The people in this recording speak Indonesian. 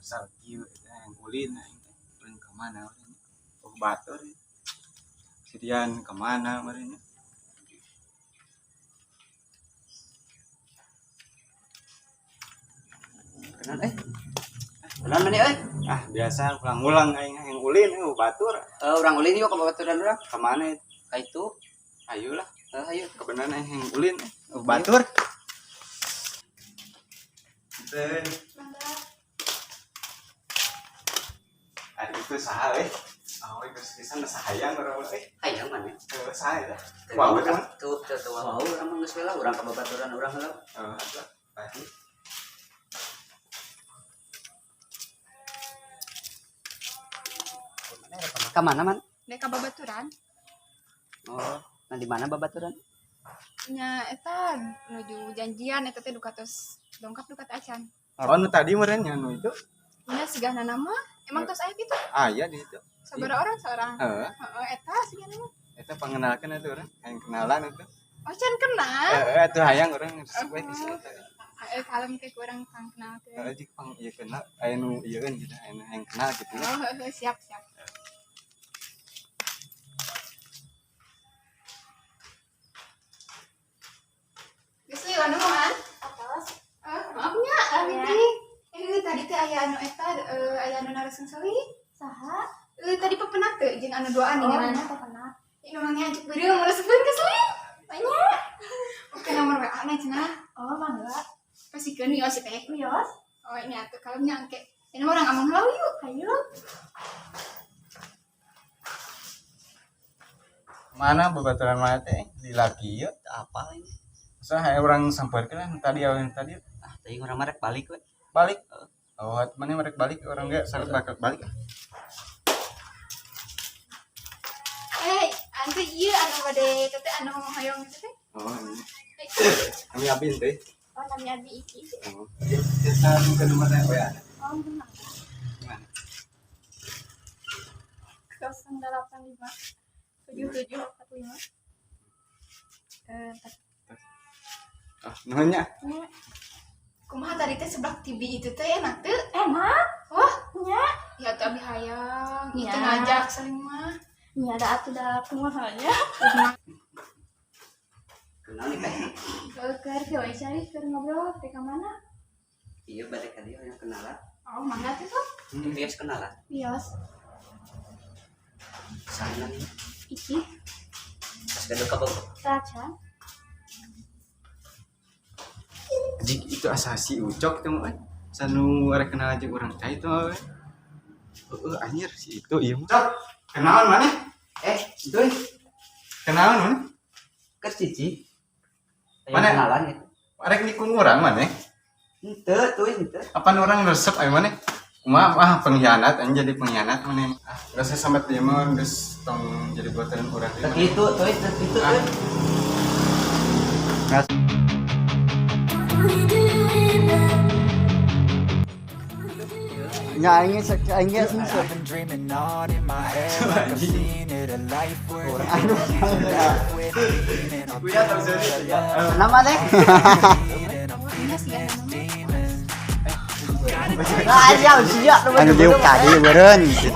besar kieu yang ulin ulin ke mana urang oh batur sedian ke mana meureun Kenan kenan mana euy? Biasa ulang-ulang aing yang ulin batur Urang ulin yuk ke babaturan urang. ke mana Ka itu. ayolah Ayo. kebenaran yang ulin batur dan ada itu saha geus pisan sahayang urang Hayang mana? saha ya wah betul Tuh wow urang mah geus heula urang ka babaturan urang heula. pasti Ka mana man? Dek ka babaturan Oh, nah di mana babaturan? nya eta nuju janjian eta teh duka tos dongkap duka teh acan. oh nu tadi meureun nya nu itu Nya sigana nama emang tos aya kitu. iya di itu Sabaraha orang seorang. heeh Eta sigana nama. eta pangenalkeun atuh urang hayang kenalan itu Oh can kenal. atuh hayang urang resep we di situ teh Kalem ke kurang kang kenal teh. jik pang ieu kenal aya nu ieueun gitu aya nu hayang kenal gitu ya Oh siap. Geus liu anu man? Atos. Maafnya Miti. Tadi teh aya anu eta aya anu naraskeun salih. Saha? Tadi pepenak teh jeung anu doaan ningaranna pepenak. Ini mangnya ajak beureum resepkeun ke salih. Tanya. Oke nomor WA-na cenah. Oh mangga. Pasikeun yos teh. Yos. Oh ini atuh kalemnya angke. Ini orang among heula yuk. Hayu. mana babaturan mana teh di laki ya Apa ini? so hayang urang sampeurkeun lah tadi aweun tadi Tadi urang mah rek balik we. balik oh mana mereka balik orang enggak sangat bakal balik Ante ieu anu bade teh anu hayong teh. oh kami abin teh Oh nami abi iki. oh kita ke nomor saya ya Oh benar. gimana 085 7745. namanya Kumaha tadi teh sebelah TV itu teh enak teh? Enak. Wah, nya. Ya teh abi hayang. Itu ngajak saling mah. Nya ada atuh da kumahanya. Kenal nih teh. Keur kieu cari keur ngobrol teh ka mana? Iya balik ka dieu yang kenalan. Oh, mangga teh tuh. Bias kenalan. Bios. Sana nih. Iki Pas kedua ka babaturan. Raca. jik itu asasi ucok tuh mah sanu rek kenal aja orang cai itu anjir si itu iya cok kenalan mana Itu kenalan mana keur cici. Mana? Kenalan itu. rek nikung orang mana Henteu tuh henteu. apa orang resep ayo mana kumaha pengkhianat anjir jadi pengkhianat mana udah saya sampai dia mah geus tong jadi buatan orang Tak itu tuh itu tuh. Nya aing geus I've been dreaming on in my head like I've seen it, a life worth living. nama teh. Nya sigana nama. Nah, sia sia. Anu diuk tadi beureun.